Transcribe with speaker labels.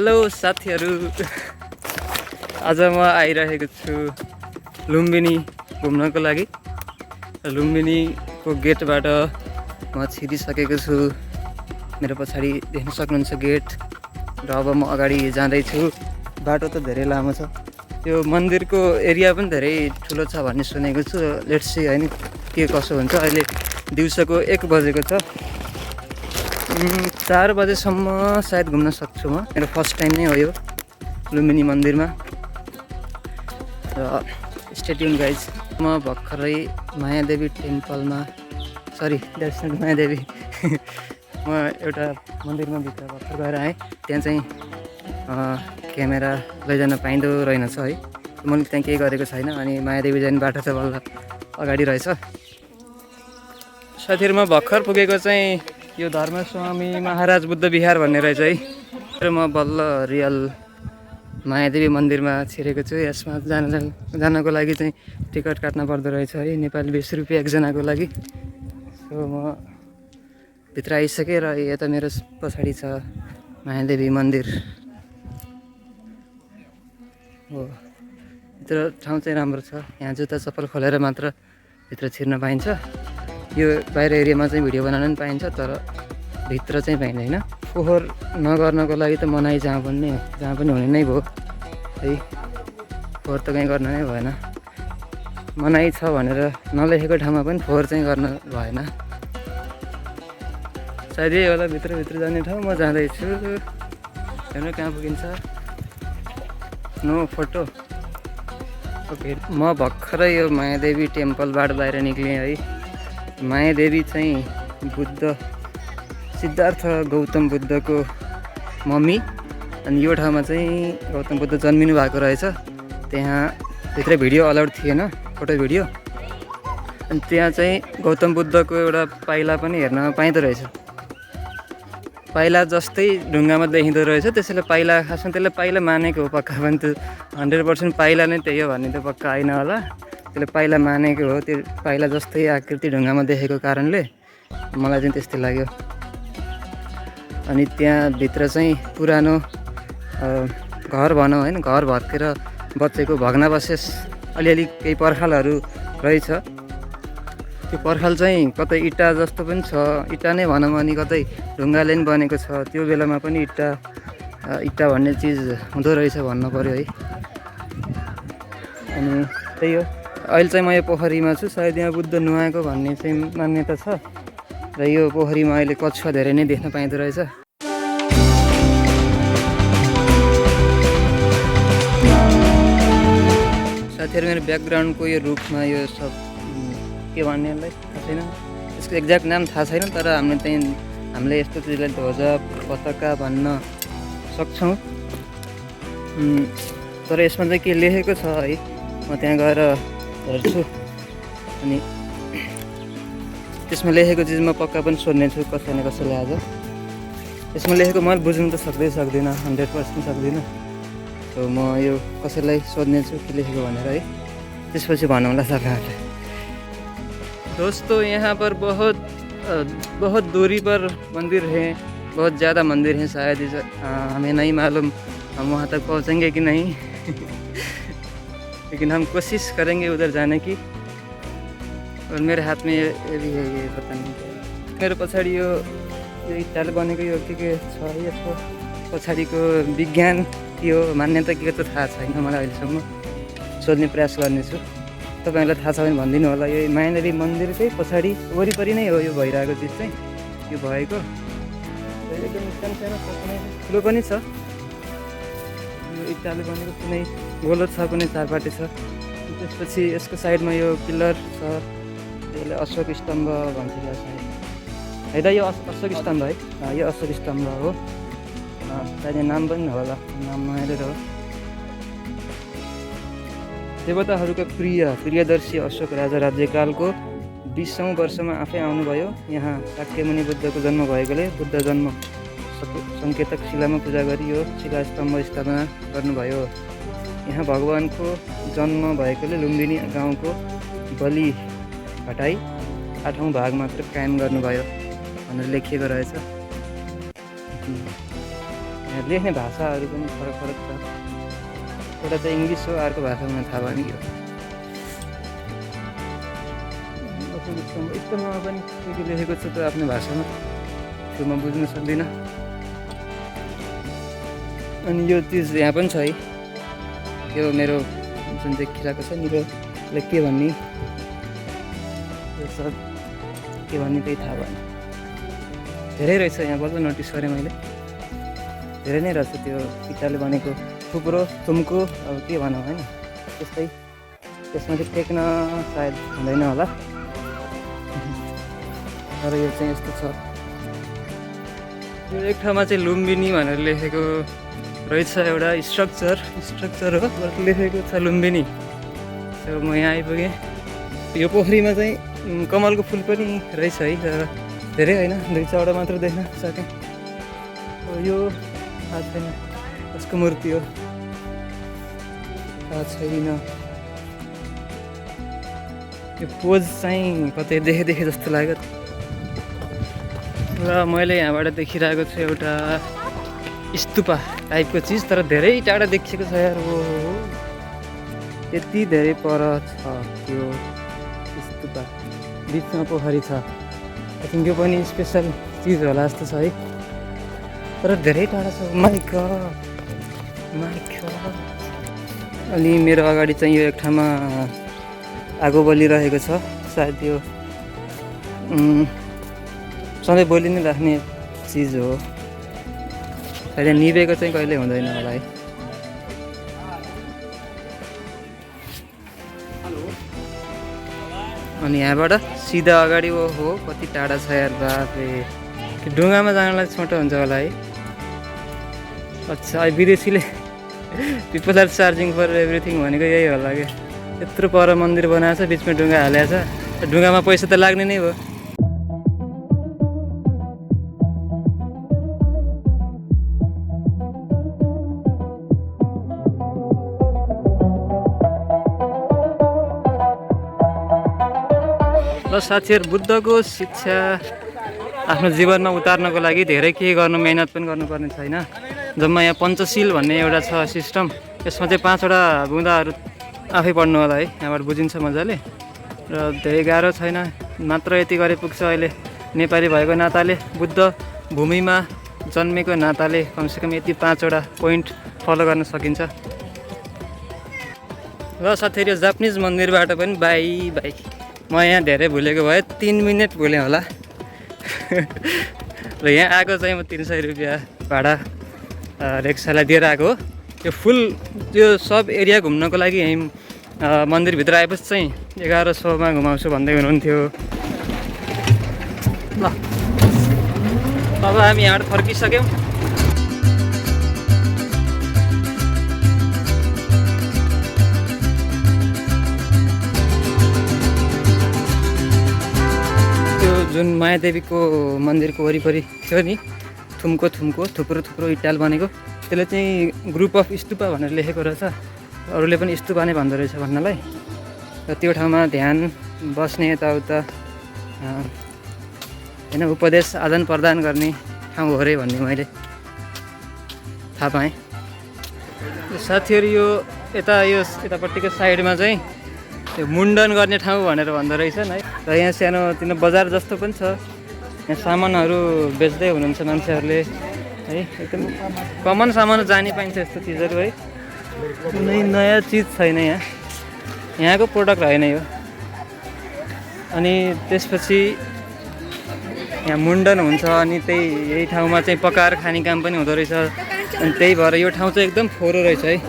Speaker 1: Hello साथीहरू, आज म आइरहेको छु लुम्बिनी घुम्नको लागि। लुम्बिनीको गेटबाट म छिरिसकेको छु। मेरो पछाडि देख्न सक्नुहुन्छ गेट, र अब म अगाडि जाँदैछु। बाटो त धेरै लामो छ, त्यो मन्दिरको एरिया पनि धेरै ठुलो छ भन्ने सुनेको छु। लेट्स सी हैन के कसो हुन्छ। अहिले दिउँसोको 1 बजेको छ। 4 बजेसम्म सायद घुम्न सक्छु म। मेरो फर्स्ट टाइम नै हो यो लुम्बिनी मन्दिरमा। र स्टे ट्युन गाइज। म भर्खरै मायादेवी टेम्पलमा, सरी द्याट्स नट मायादेवी म एउटा मन्दिरमा भित्र भर्खर गएर आएँ। त्यहाँ चाहिँ क्यामेरा लैजान पाइँदो रहेनछ है। मैले त्यहाँ केही गरेको छैन। अनि मायादेवी जाने बाटो चाहिँ बल्ल अगाडि रहेछ। साथीहरू, म भर्खर पुगेको चाहिँ यो धर्मस्वामी महाराज बुद्ध विहार भन्ने रहेछ है। र म बल्ल रियल मायादेवी मन्दिरमा छिरेको छु। यसमा जानको लागि चाहिँ टिकट काट्न पर्दो रहेछ है, नेपाली 20 रुपियाँ एकजनाको लागि। सो म भित्र आइसकेँ र यता मेरो पछाडि छ मायादेवी मन्दिर हो। भित्र ठाउँ चाहिँ राम्रो छ। यहाँ जुत्ता चप्पल खोलेर मात्र भित्र छिर्न पाइन्छ। यो बाहिर एरियामा चाहिँ भिडियो बनाउन पनि पाइन्छ, तर भित्र चाहिँ पाइँदैन। फोहोर नगर्नको लागि त मनाइ जहाँ पनि हुने नै भयो है। फोहोर त कहीँ गर्न नै भएन। मनाइ छ भनेर नलेखेको ठाउँमा पनि फोहोर चाहिँ गर्न भएन। सायद यही होला भित्रभित्र जाने ठाउँ। म जाँदैछु। हेर्नु कहाँ पुगिन्छ। No photo. ओके, म भर्खरै यो मायादेवी टेम्पलबाट बाहिर निक्लेँ है। मायादेवी चाहिँ सिद्धार्थ गौतम बुद्धको मम्मी। अनि यो ठाउँमा चाहिँ गौतम बुद्ध जन्मिनु भएको रहेछ। त्यहाँ भित्र भिडियो अलाउड थिएन, फोटो भिडियो। अनि त्यहाँ चाहिँ गौतम बुद्धको एउटा पाइला पनि हेर्न पाइँदो रहेछ। पाइला जस्तै ढुङ्गामा देखिँदो रहेछ। त्यसैले पाइला, खासमा त्यसले पाइला मानेको हो पक्का पनि। त्यो 100% पाइला नै त्यही हो भन्ने त पक्का होइन होला। त्यसले पाइला मानेको हो। त्यो पाइला जस्तै आकृति ढुङ्गामा देखेको कारणले मलाई चाहिँ त्यस्तै लाग्यो। अनि त्यहाँ भित्र चाहिँ पुरानो घर भनौँ होइन, घर भत्केर बचेको भग्नावशेष अलिअलि केही पर्खालहरू रहेछ। त्यो पर्खाल चाहिँ कतै इँटा जस्तो पनि छ, इँटा नै भनौँ, अनि कतै ढुङ्गाले पनि बनेको छ। त्यो बेलामा पनि इँटा भन्ने चिज हुँदो रहेछ भन्नु पऱ्यो है। अनि त्यही हो। अहिले चाहिँ म यो पोखरीमा छु। सायद यहाँ बुद्ध नुहाएको भन्ने चाहिँ मान्यता छ। र यो पोखरीमा अहिले कछुवा धेरै नै देख्न पाइँदो रहेछ। साथीहरू, मेरो ब्याकग्राउन्डको यो रुखमा यो सब के भन्नेलाई थाहा छैन, यसको एक्ज्याक्ट नाम थाहा छैन। तर हामीले यस्तो चिजलाई ध्वजा पताका भन्न सक्छौँ। तर यसमा चाहिँ के लेखेको छ है, म त्यहाँ गएर हेर्छु। अनि त्यसमा लेखेको चिज म पक्का पनि सोध्नेछु कसै न कसैले आज। यसमा लेखेको मैले बुझ्नु त सक्दिनँ, 100% सक्दिनँ। सो म यो कसैलाई सोध्नेछु के लेखेको भनेर है। त्यसपछि भनौँला सरकारले। दोस्तों, यहाँ पर बहुत दूरी पर मंदिर हैं, बहुत ज़्यादा मंदिर हैं। शायद हमें नहीं मालूम हम वहाँ तक पहुँचेंगे कि नहीं लेकिन हम कोशिश करेंगे उधर जाने की। और मेरे हाथ में ये भी है, ये पता नहीं क्या है। मेरो पछाडि यो इँटाले बनेको यो के छ, यसको पछाडिको विज्ञान के हो, मान्यता के हो त थाहा छैन मलाई। अहिलेसम्म सोध्ने प्रयास गर्नेछु। तपाईँहरूलाई थाहा छ भने भनिदिनु होला। यो मायादेवी मन्दिरकै पछाडि वरिपरि नै हो यो भइरहेको चिज चाहिँ। यो भएको एकदम सानो ठुलो पनि छ। यो इँटाले बनेको कुनै गोलो छ, कुनै चारपाटे छ। त्यसपछि यसको साइडमा यो पिलर छ, यसलाई अशोक स्तम्भ भन्छ होला सायद है त। यो अशोक स्तम्भ है, यो अशोक स्तम्भ हो सायद। नाम पनि होला, नाम नहेरेर हो। देवताहरूका प्रियदर्शी अशोक राजा राज्यकालको 20औँ वर्षमा आफै आउनुभयो। यहाँ शाक्यमुनि बुद्धको जन्म भएकोले बुद्ध जन्म सङ्केतक शिलामा पूजा गरी यो शिलास्तम्भ स्थापना गर्नुभयो। यहाँ भगवानको जन्म भएकोले लुम्बिनी गाउँको बलि हटाई 8औँ भाग मात्र कायम गर्नुभयो भनेर लेखिएको रहेछ। लेख्ने भाषाहरू पनि फरक फरक छ। एउटा चाहिँ इङ्ग्लिस हो, अर्को भाषा मलाई थाहा भएन के हो। स्कुलमा पनि के लेखेको छ त आफ्नो भाषामा, त्यो म बुझ्न सक्दिनँ। अनि यो चिज यहाँ पनि छ है, यो मेरो जुन देखिरहेको छ नि, यसलाई के भन्ने, यो सब के भन्ने त्यही थाहा भएन। धेरै रहेछ यहाँ, बल्ल नोटिस गरेँ मैले, धेरै नै रहेछ। त्यो इँटाले बनेको थुप्रो थुम्को अब के भनौँ होइन, त्यस्तै। त्यसमा चाहिँ टेक्न सायद हुँदैन होला, तर यो चाहिँ यस्तो छ। यो एक ठाउँमा चाहिँ लुम्बिनी भनेर लेखेको रहेछ, एउटा स्ट्रक्चर हो, लेखेको छ लुम्बिनी। म यहाँ आइपुगेँ। यो पोखरीमा चाहिँ कमलको फुल पनि रहेछ है, तर धेरै होइन, 2-4वटा मात्र देख्न सकेँ। यो थाहा छैन कसको मूर्ति हो, थाहा छैन। यो पोज चाहिँ कतै देखेँ जस्तो लाग्यो। र मैले यहाँबाट देखिरहेको छु एउटा स्तूपा टाइपको चिज, तर धेरै टाढा देखिएको छ यार। हो यति धेरै पर छ त्यो स्तूपा, बिचमा पोखरी छ। आई थिङ्क यो पनि स्पेसल चिज होला जस्तो छ है, तर धेरै टाढा छ। My God. अनि मेरो अगाडि चाहिँ यो एक ठाउँमा आगो बलिरहेको छ, सायद यो सधैँ बोलि नै राख्ने चिज हो। अहिले निभेको चाहिँ कहिले हुँदैन होला है। अनि यहाँबाट सिधा अगाडि हो कति टाढा छ यार, बाफे। ढुङ्गामा जानलाई छोटो हुन्छ होला है। अच्छा, विदेशीले people are charging for everything भनेको यही होला क्या। यत्रो पर मन्दिर बनाएको छ, बिचमा ढुङ्गा हालेको छ, ढुङ्गामा पैसा त लाग्ने नै हो। र साथीहरू, बुद्धको शिक्षा आफ्नो जीवनमा उतार्नको लागि धेरै केही गर्नु, मेहनत पनि गर्नुपर्ने छैन। जम्मा यहाँ पञ्चशील भन्ने एउटा छ सिस्टम, यसमा चाहिँ 5वटा बुँदाहरू आफै पढ्नु होला है, यहाँबाट बुझिन्छ मजाले। र धेरै गाह्रो छैन, मात्र यति गरे पुग्छ। अहिले नेपाली भएको नाताले, बुद्ध भूमिमा जन्मेको नाताले कमसेकम यति 5वटा पोइन्ट फलो गर्न सकिन्छ। र साथीहरू, यो जापानिज मन्दिरबाट पनि बाई म यहाँ धेरै भुलेको भए 3 मिनट भुलेँ होला। र यहाँ आएको चाहिँ म 300 रुपियाँ भाडा रिक्सालाई दिएर आएको हो। यो फुल त्यो सब एरिया घुम्नको लागि यहीँ मन्दिरभित्र आएपछि चाहिँ 1100मा घुमाउँछु भन्दै हुनुहुन्थ्यो। ल अब हामी यहाँबाट फर्किसक्यौँ। जुन मायादेवीको मन्दिरको वरिपरि थियो नि, थुप्रो इटाल बनेको, त्यसले चाहिँ ग्रुप अफ स्तूपा भनेर लेखेको रहेछ। अरूले पनि स्तूपा नै भन्दो रहेछ भन्नलाई। र त्यो ठाउँमा ध्यान बस्ने, यताउता होइन उपदेश आदान प्रदान गर्ने ठाउँ हो अरे भन्ने मैले थाहा पाएँ। साथीहरू, यो यतापट्टिको साइडमा चाहिँ त्यो मुण्डन गर्ने ठाउँ भनेर भन्दो रहेछन् है। र यहाँ सानो तिनो बजार जस्तो पनि छ, यहाँ सामानहरू बेच्दै हुनुहुन्छ मान्छेहरूले है। एकदम कमन सामान जानी पाइन्छ यस्तो चिजहरू है, कुनै नयाँ चिज छैन यहाँ, यहाँको प्रोडक्ट होइन यो। अनि त्यसपछि यहाँ मुण्डन हुन्छ, अनि यही ठाउँमा चाहिँ पकाएर खाने काम पनि हुँदो रहेछ। अनि त्यही भएर यो ठाउँ चाहिँ एकदम फोहोरो रहेछ है।